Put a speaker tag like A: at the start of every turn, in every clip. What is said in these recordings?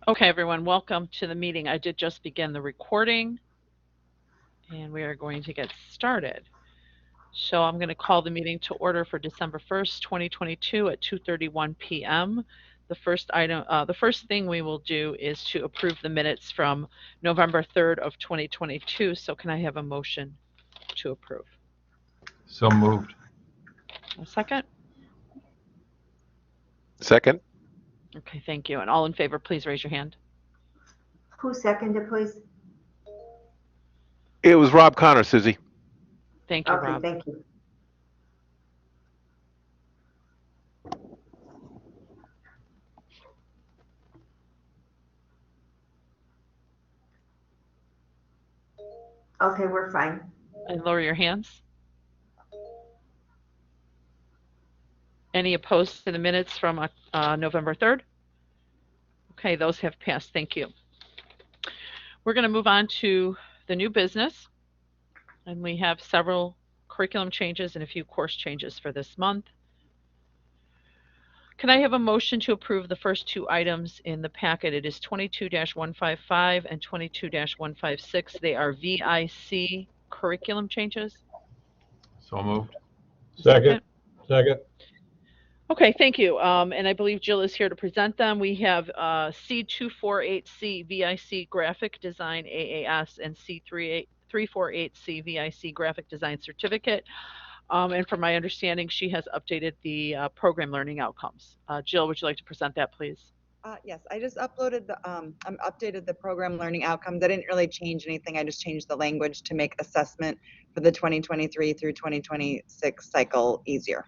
A: Okay, everyone, welcome to the meeting. I did just begin the recording, and we are going to get started. So I'm going to call the meeting to order for December 1st, 2022 at 2:31 p.m. The first thing we will do is to approve the minutes from November 3rd of 2022. So can I have a motion to approve?
B: So moved.
A: A second?
C: Second.
A: Okay, thank you. And all in favor, please raise your hand.
D: Who seconded, please?
C: It was Rob Connor, Susie.
A: Thank you,
D: Okay,
A: Rob.
D: thank you. Okay, we're fine.
A: And lower your hands. Any opposed to the minutes from November 3rd? Okay, those have passed. Thank you. We're going to move on to the new business, and we have several curriculum changes and a few course changes for this month. Can I have a motion to approve the first two items in the packet? It is 22-155 and 22-156. They are VIC curriculum changes.
B: So moved.
E: Second.
A: Okay, thank you. And I believe Jill is here to present them. We have C248C VIC Graphic Design AAS and C348C VIC Graphic Design Certificate. And from my understanding, she has updated the program learning outcomes. Jill, would you like to present that, please?
F: Yes, I just updated the program learning outcomes. I didn't really change anything. I just changed the language to make assessment for the 2023 through 2026 cycle easier.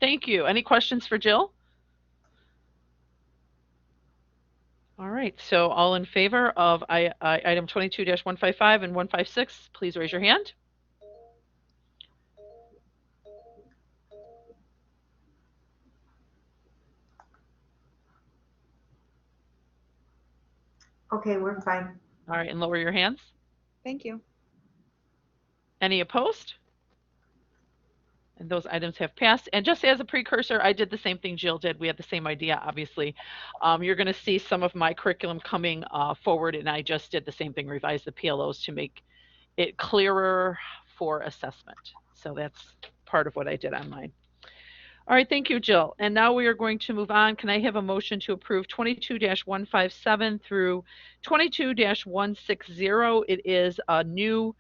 A: Thank you. Any questions for Jill? All right, so all in favor of item 22-155 and 156, please raise your hand.
D: Okay, we're fine.
A: All right, and lower your hands.
F: Thank you.
A: Any opposed? And those items have passed. And just as a precursor, I did the same thing Jill did. We had the same idea, obviously. You're going to see some of my curriculum coming forward, and I just did the same thing, revise the PLOs to make it clearer for assessment. So that's part of what I did on mine. All right, thank you, Jill. And now we are going to move on. Can I have a motion to approve 22-157 through 22-160? It is a new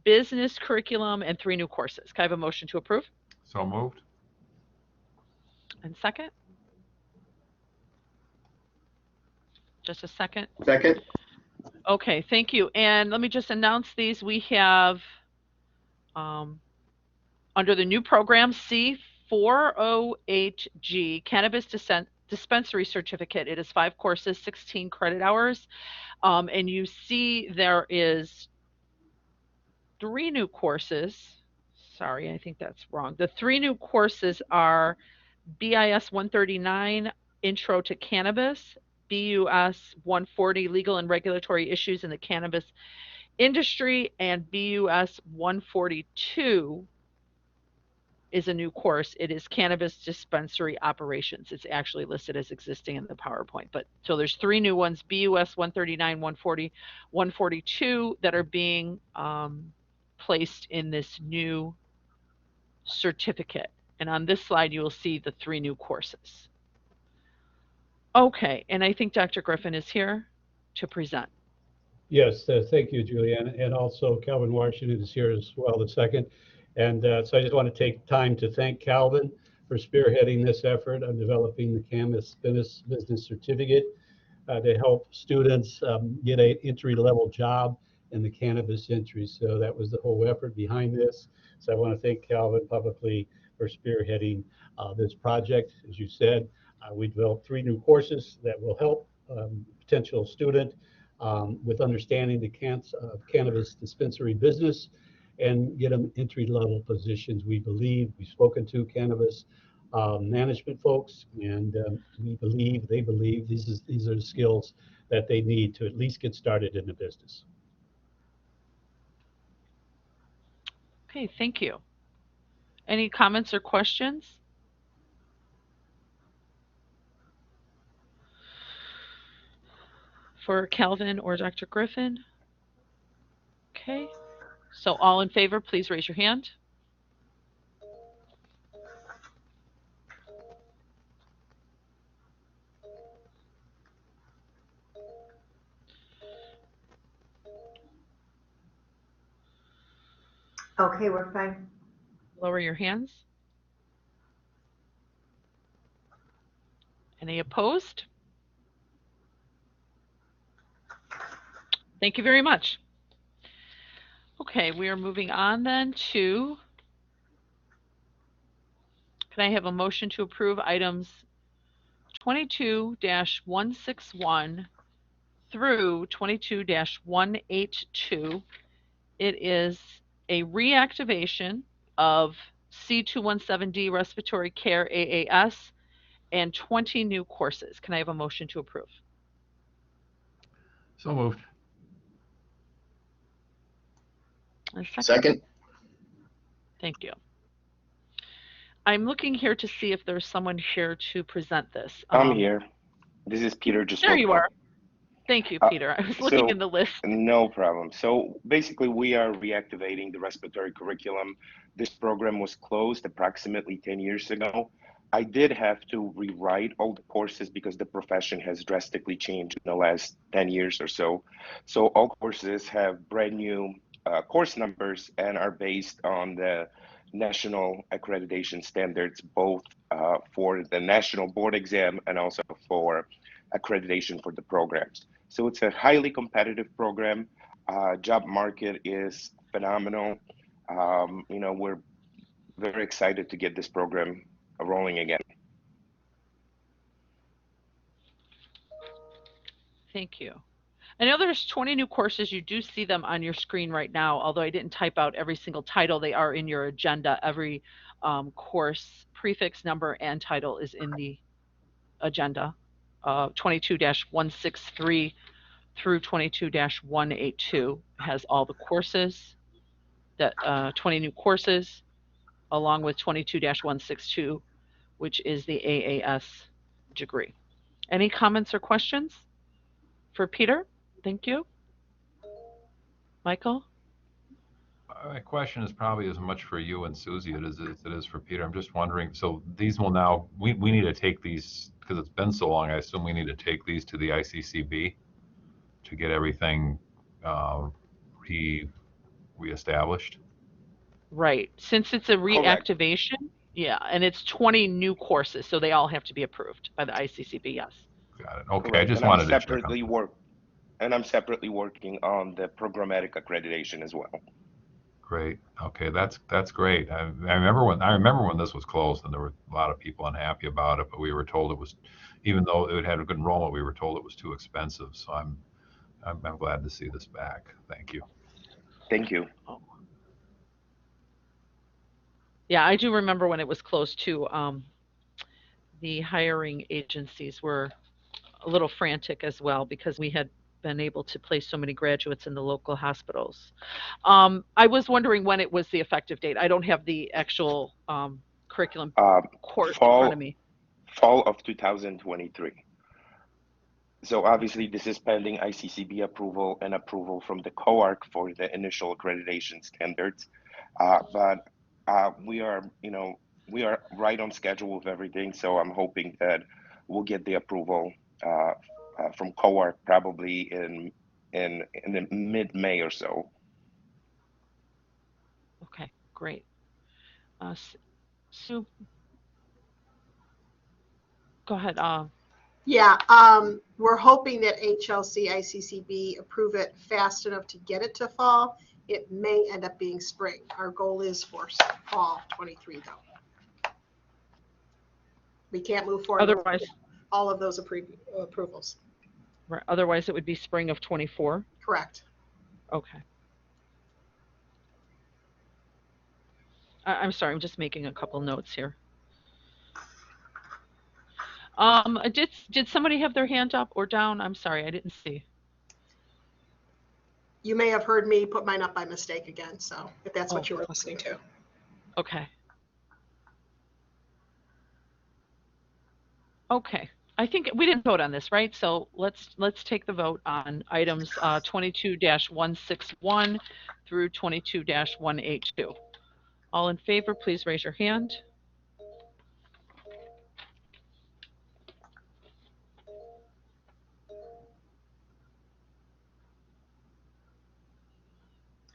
A: business curriculum and 3 new courses. Can I have a motion to approve?
B: So moved.
A: And second? Just a second.
E: Second.
A: Okay, thank you. And let me just announce these. We have under the new program C408G, Cannabis Dispensary Certificate. It is 5 courses, 16 credit hours. And you see there is 3 new courses. Sorry, I think that's wrong. The 3 new courses are BIS 139, Intro to Cannabis, BUS 140, Legal and Regulatory Issues in the Cannabis Industry, and BUS 142 is a new course. It is Cannabis Dispensary Operations. It's actually listed as existing in the PowerPoint. But so there's 3 new ones, BUS 139, 140, 142 that are being placed in this new certificate. And on this slide, you will see the 3 new courses. Okay, and I think Dr. Griffin is here to present.
E: Yes, thank you, Julianne. And also Calvin Washington is here as well, the second. And so I just want to take time to thank Calvin for spearheading this effort on developing the Cannabis Business Certificate to help students get an entry-level job in the cannabis industry. So that was the whole effort behind this. So I want to thank Calvin publicly for spearheading this project. As you said, we developed 3 new courses that will help potential student with understanding the cannabis dispensary business and get them entry-level positions. We believe, we've spoken to cannabis management folks, and they believe these are the skills that they need to at least get started in the business.
A: Okay, thank you. Any comments or questions? for Calvin or Dr. Griffin? Okay. So all in favor, please raise your hand.
D: Okay, we're fine.
A: Lower your hands. Any opposed? Thank you very much. Okay, we are moving on then to, can I have a motion to approve items 22-161 through 22-182? It is a reactivation of C217D Respiratory Care AAS and 20 new courses. Can I have a motion to approve?
B: So moved.
A: A second?
G: Second.
A: Thank you. I'm looking here to see if there's someone here to present this.
G: I'm here. This is Peter
A: There you
G: Jasloka.
A: are. Thank you, Peter. I was looking in the list.
G: No problem. So basically, we are reactivating the respiratory curriculum. This program was closed approximately 10 years ago. I did have to rewrite all the courses because the profession has drastically changed in the last 10 years or so. So all courses have brand new course numbers and are based on the national accreditation standards, both for the national board exam and also for accreditation for the programs. So it's a highly competitive program. Job market is phenomenal. We're very excited to get this program rolling again.
A: Thank you. I know there's 20 new courses. You do see them on your screen right now, although I didn't type out every single title. They are in your agenda. Every course prefix, number, and title is in the agenda. 22-163 through 22-182 has all the courses, that 20 new courses, along with 22-162, which is the AAS degree. Any comments or questions for Peter? Thank you. Michael?
B: My question is probably as much for you and Susie as it is for Peter. I'm just wondering, so these will now, we need to take these, because it's been so long, I assume we need to take these to the ICCB to get everything reestablished?
A: Right. Since it's a reactivation, yeah, and it's 20 new courses, so they all have to be approved by the ICCB, yes.
B: Got it. Okay,
G: Correct.
B: I just
G: And
B: wanted to check on
G: I'm separately working on the programmatic accreditation as well.
B: Great. Okay, that's great. I remember when this was closed, and there were a lot of people unhappy about it, but we were told it was, even though it had a good enrollment, we were told it was too expensive. So I'm glad to see this back. Thank you.
G: Thank you.
A: Yeah, I do remember when it was closed too. The hiring agencies were a little frantic as well because we had been able to place so many graduates in the local hospitals. I was wondering when it was the effective date. I don't have the actual curriculum course in front of me.
G: Fall of 2023. So obviously this is pending ICCB approval and approval from the COARC for the initial accreditation standards. But we are right on schedule with everything. So I'm hoping that we'll get the approval from COARC probably in the mid-May or so.
A: Okay, great. Sue, go ahead.
H: Yeah, we're hoping that HLC ICCB approve it fast enough to get it to fall. It may end up being spring. Our goal is for fall 23 though. We can't move forward
A: Otherwise,
H: with all of those approvals.
A: right, otherwise it would be spring of 24.
H: Correct.
A: Okay. I'm sorry, I'm just making a couple notes here. Did somebody have their hand up or down? I'm sorry, I didn't see.
H: You may have heard me put mine up by mistake again, so if that's what you were listening to.
A: Okay. Okay. I think we didn't vote on this, right? So let's take the vote on items 22-161 through 22-182. All in favor, please raise your hand.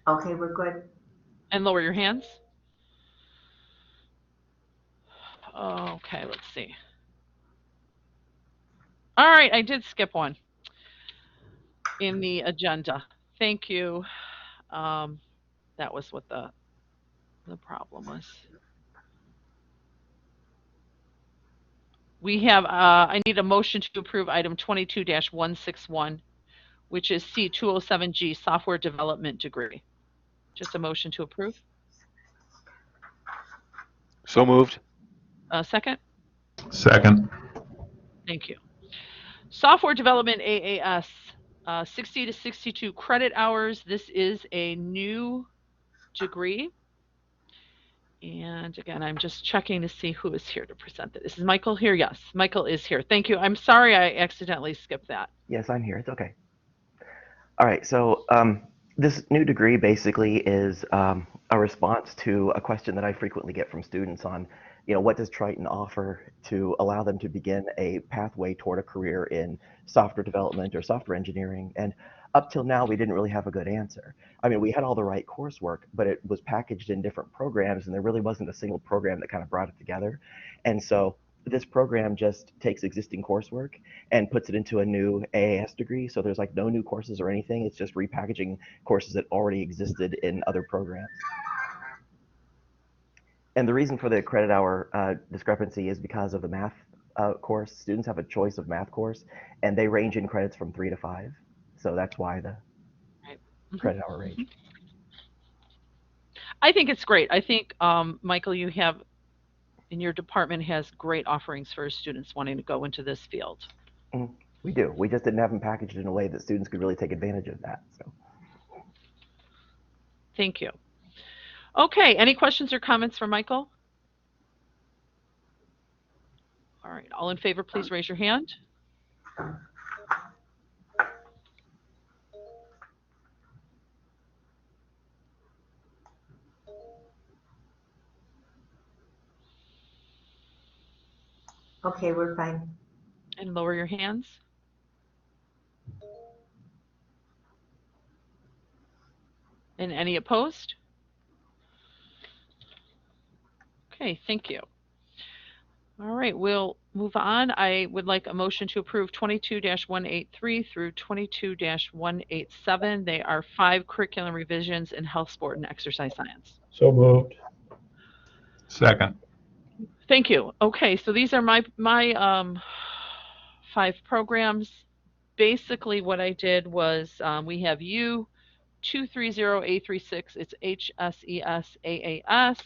D: Okay, we're good.
A: And lower your hands. Okay, let's see. All right, I did skip one in the agenda. Thank you. That was what the problem was. We have, I need a motion to approve item 22-161, which is C207G software development degree. Just a motion to approve.
C: So moved.
A: Second?
B: Second.
A: Thank you. Software development AAS, 60 to 62 credit hours. This is a new degree. And again, I'm just checking to see who is here to present it. Is Michael here? Yes, Michael is here. Thank you. I'm sorry I accidentally skipped that.
I: Yes, I'm here. It's okay. All right. So this new degree basically is a response to a question that I frequently get from students on, what does Triton offer to allow them to begin a pathway toward a career in software development or software engineering? And up till now, we didn't really have a good answer. I mean, we had all the right coursework, but it was packaged in different programs, and there really wasn't a single program that kind of brought it together. And so this program just takes existing coursework and puts it into a new AAS degree. So there's like no new courses or anything. It's just repackaging courses that already existed in other programs. And the reason for the credit hour discrepancy is because of the math course. Students have a choice of math course, and they range in credits from 3 to 5. So that's why the credit hour range.
A: I think it's great. I think, Michael, you have, in your department has great offerings for students wanting to go into this field.
I: We do. We just didn't have them packaged in a way that students could really take advantage of that. So.
A: Thank you. Okay, any questions or comments for Michael? All right, all in favor, please raise your hand.
D: Okay, we're fine.
A: And lower your hands. And any opposed? Okay, thank you. All right, we'll move on. I would like a motion to approve 22-183 through 22-187. They are 5 curriculum revisions in health, sport, and exercise science.
E: So moved.
B: Second.
A: Thank you. Okay, so these are my 5 programs. Basically, what I did was we have U230A36. It's HSES AAS.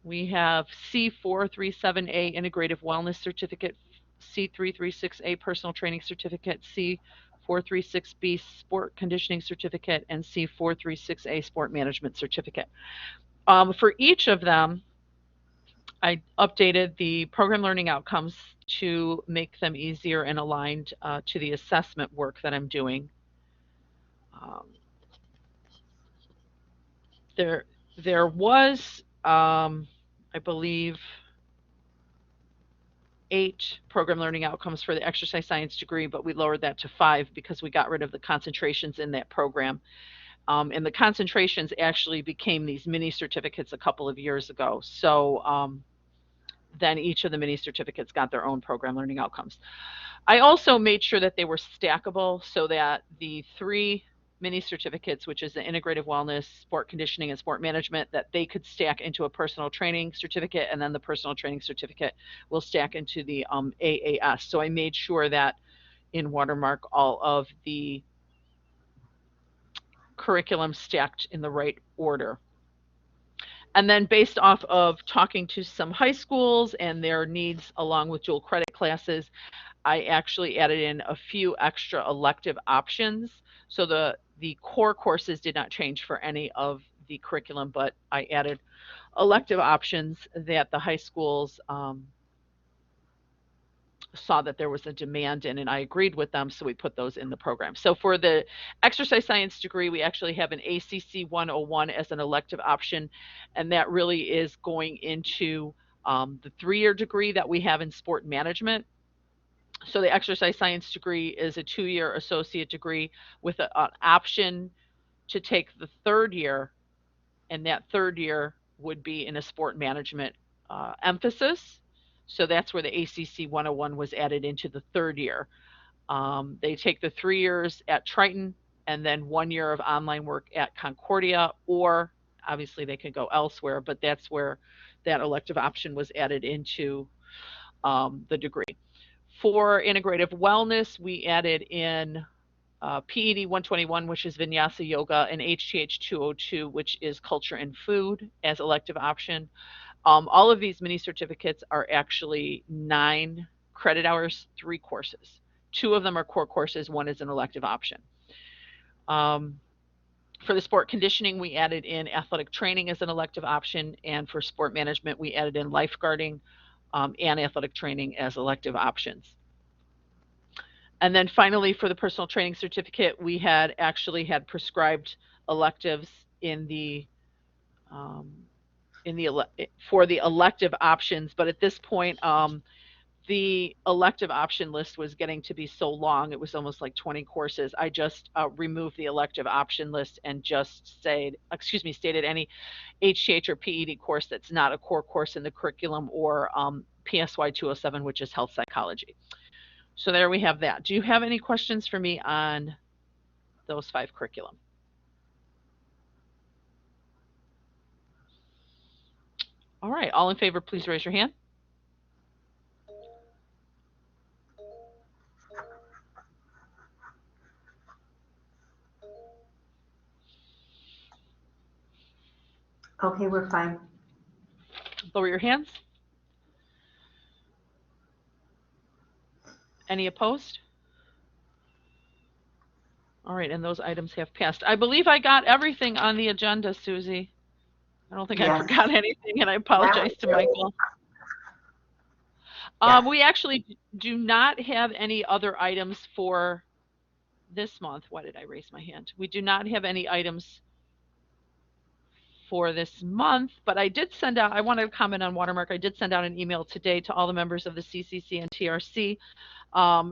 A: We have C437A Integrative Wellness Certificate, C336A Personal Training Certificate, C436B Sport Conditioning Certificate, and C436A Sport Management Certificate. For each of them, I updated the program learning outcomes to make them easier and aligned to the assessment work that I'm doing. There was, I believe, 8 program learning outcomes for the exercise science degree, but we lowered that to 5 because we got rid of the concentrations in that program. And the concentrations actually became these mini certificates a couple of years ago. So then each of the mini certificates got their own program learning outcomes. I also made sure that they were stackable so that the 3 mini certificates, which is the integrative wellness, sport conditioning, and sport management, that they could stack into a personal training certificate, and then the personal training certificate will stack into the AAS. So I made sure that in Watermark, all of the curriculum stacked in the right order. And then based off of talking to some high schools and their needs along with dual credit classes, I actually added in a few extra elective options. So the core courses did not change for any of the curriculum, but I added elective options that the high schools saw that there was a demand in, and I agreed with them, so we put those in the program. So for the exercise science degree, we actually have an ACC 101 as an elective option, and that really is going into the 3-year degree that we have in sport management. So the exercise science degree is a 2-year associate degree with an option to take the 3rd year, and that 3rd year would be in a sport management emphasis. So that's where the ACC 101 was added into the 3rd year. They take the 3 years at Triton and then 1 year of online work at Concordia, or obviously they can go elsewhere, but that's where that elective option was added into the degree. For integrative wellness, we added in PED 121, which is Vinyasa Yoga, and HTH 202, which is Culture and Food, as elective option. All of these mini certificates are actually 9 credit hours, 3 courses. 2 of them are core courses, 1 is an elective option. For the sport conditioning, we added in athletic training as an elective option, and for sport management, we added in lifeguarding and athletic training as elective options. And then finally, for the personal training certificate, we had actually had prescribed electives in the for the elective options, but at this point, the elective option list was getting to be so long, it was almost like 20 courses. I just removed the elective option list and just stated any HTH or PED course that's not a core course in the curriculum, or PSY 207, which is health psychology. So there we have that. Do you have any questions for me on those 5 curriculum? All right, all in favor, please raise your hand.
D: Okay, we're fine.
A: Lower your hands. Any opposed? All right, and those items have passed. I believe I got everything on the agenda, Susie. I don't think I
D: Yes.
A: forgot anything, and I
D: That
A: apologize
D: was
A: to
D: good.
A: Michael.
D: Yes.
A: We actually do not have any other items for this month. Why did I raise my hand? We do not have any items for this month, but I did send out, I wanted to comment on Watermark. I did send out an email today to all the members of the CCC and TRC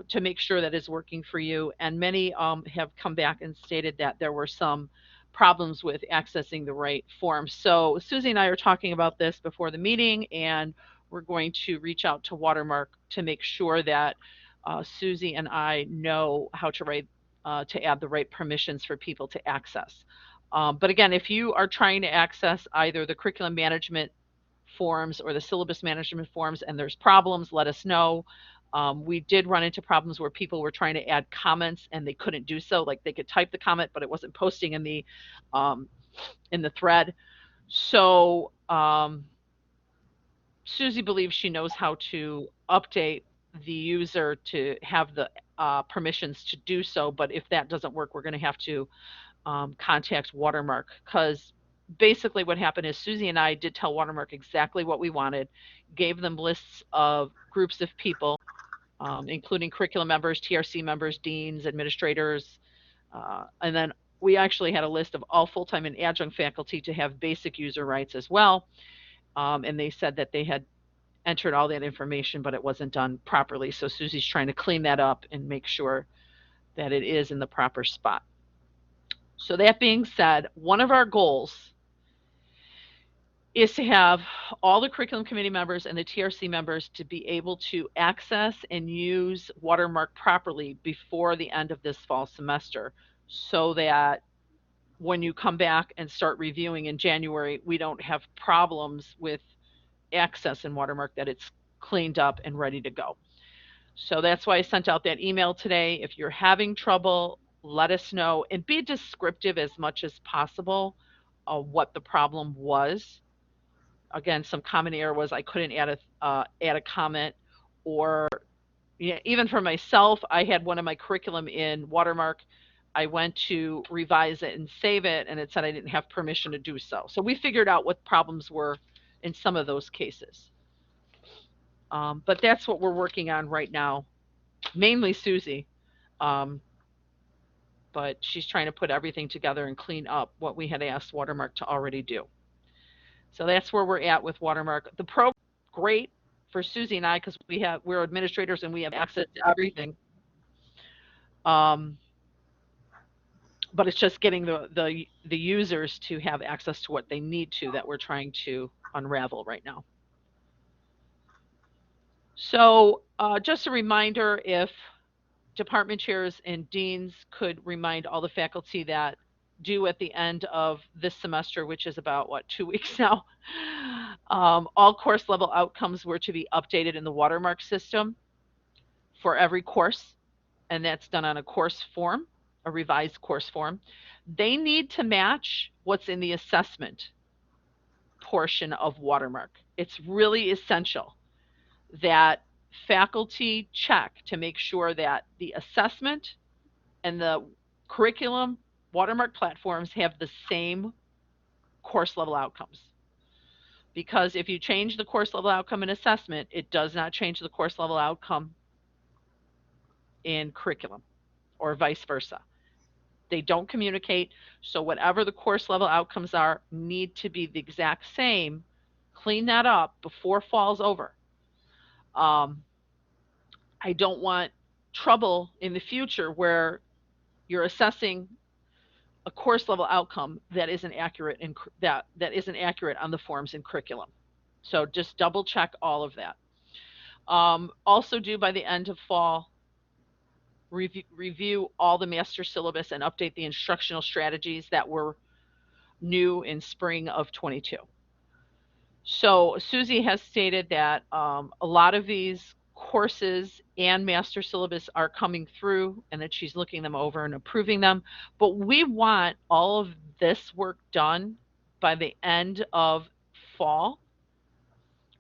A: to make sure that it's working for you. And many have come back and stated that there were some problems with accessing the right form. So Susie and I are talking about this before the meeting, and we're going to reach out to Watermark to make sure that Susie and I know how to write, to add the right permissions for people to access. But again, if you are trying to access either the curriculum management forms or the syllabus management forms and there's problems, let us know. We did run into problems where people were trying to add comments and they couldn't do so. Like they could type the comment, but it wasn't posting in the thread. So Susie believes she knows how to update the user to have the permissions to do so. But if that doesn't work, we're going to have to contact Watermark, because basically what happened is Susie and I did tell Watermark exactly what we wanted, gave them lists of groups of people, including curriculum members, TRC members, deans, administrators, and then we actually had a list of all full-time and adjunct faculty to have basic user rights as well. And they said that they had entered all that information, but it wasn't done properly. So Susie's trying to clean that up and make sure that it is in the proper spot. So that being said, one of our goals is to have all the curriculum committee members and the TRC members to be able to access and use Watermark properly before the end of this fall semester, so that when you come back and start reviewing in January, we don't have problems with access in Watermark, that it's cleaned up and ready to go. So that's why I sent out that email today. If you're having trouble, let us know, and be descriptive as much as possible of what the problem was. Again, some common error was I couldn't add a comment, or even for myself, I had one of my curriculum in Watermark. I went to revise it and save it, and it said I didn't have permission to do so. So we figured out what problems were in some of those cases. But that's what we're working on right now, mainly Susie. But she's trying to put everything together and clean up what we had asked Watermark to already do. So that's where we're at with Watermark. The program is great for Susie and I because we're administrators and we have access to everything. But it's just getting the users to have access to what they need to that we're trying to unravel right now. So just a reminder, if department chairs and deans could remind all the faculty that due at the end of this semester, which is about, 2 weeks now, all course level outcomes were to be updated in the Watermark system for every course, and that's done on a course form, a revised course form. They need to match what's in the assessment portion of Watermark. It's really essential that faculty check to make sure that the assessment and the curriculum Watermark platforms have the same course level outcomes. Because if you change the course level outcome in assessment, it does not change the course level outcome in curriculum, or vice versa. They don't communicate, so whatever the course level outcomes are need to be the exact same. Clean that up before fall's over. I don't want trouble in the future where you're assessing a course level outcome that isn't accurate that isn't accurate on the forms in curriculum. So just double check all of that. Also due by the end of fall, review all the master syllabus and update the instructional strategies that were new in spring of 22. So Susie has stated that a lot of these courses and master syllabus are coming through and that she's looking them over and approving them. But we want all of this work done by the end of fall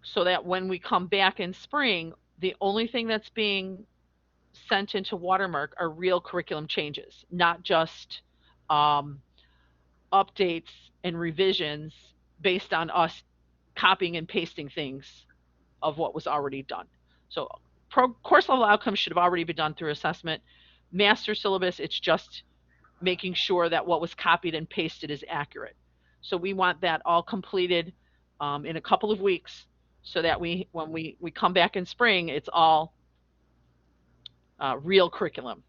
A: so that when we come back in spring, the only thing that's being sent into Watermark are real curriculum changes, not just updates and revisions based on us copying and pasting things of what was already done. So course level outcomes should have already been done through assessment. Master syllabus, it's just making sure that what was copied and pasted is accurate. So we want that all completed in a couple of weeks so that when we come back in spring, it's all real curriculum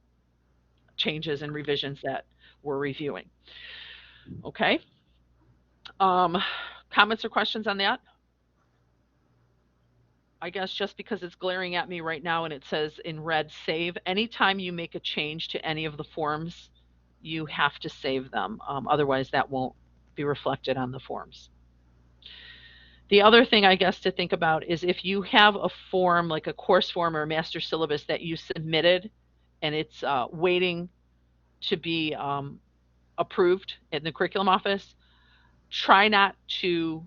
A: changes and revisions that we're reviewing. Okay. Comments or questions on that? I guess just because it's glaring at me right now and it says in red, save. Anytime you make a change to any of the forms, you have to save them. Otherwise, that won't be reflected on the forms. The other thing I guess to think about is if you have a form, like a course form or a master syllabus that you submitted and it's waiting to be approved in the curriculum office, try not to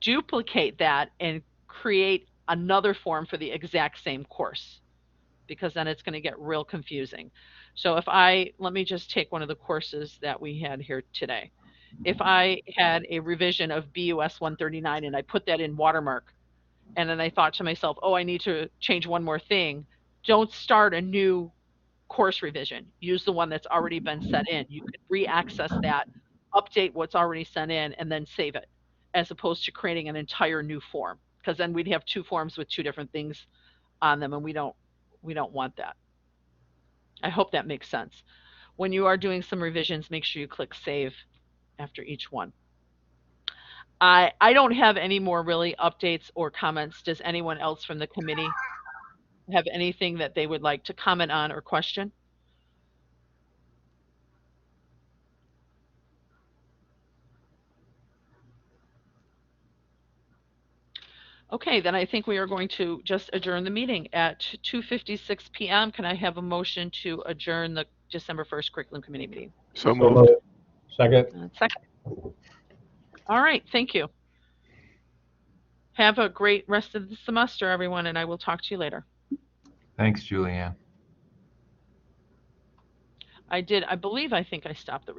A: duplicate that and create another form for the exact same course, because then it's going to get real confusing. So let me just take one of the courses that we had here today. If I had a revision of BUS 139 and I put that in Watermark, and then I thought to myself, oh, I need to change one more thing, don't start a new course revision. Use the one that's already been set in. You can re-access that, update what's already sent in, and then save it, as opposed to creating an entire new form, because then we'd have two forms with two different things on them, and we don't want that. I hope that makes sense. When you are doing some revisions, make sure you click save after each one. I don't have any more really updates or comments. Does anyone else from the committee have anything that they would like to comment on or question? Okay, then I think we are going to just adjourn the meeting at 2:56 p.m. Can I have a motion to adjourn the December 1st Curriculum Committee meeting?
C: So moved.
E: Second.
A: Second. All right, thank you. Have a great rest of the semester, everyone, and I will talk to you later.
B: Thanks, Julianne.
A: I think I stopped the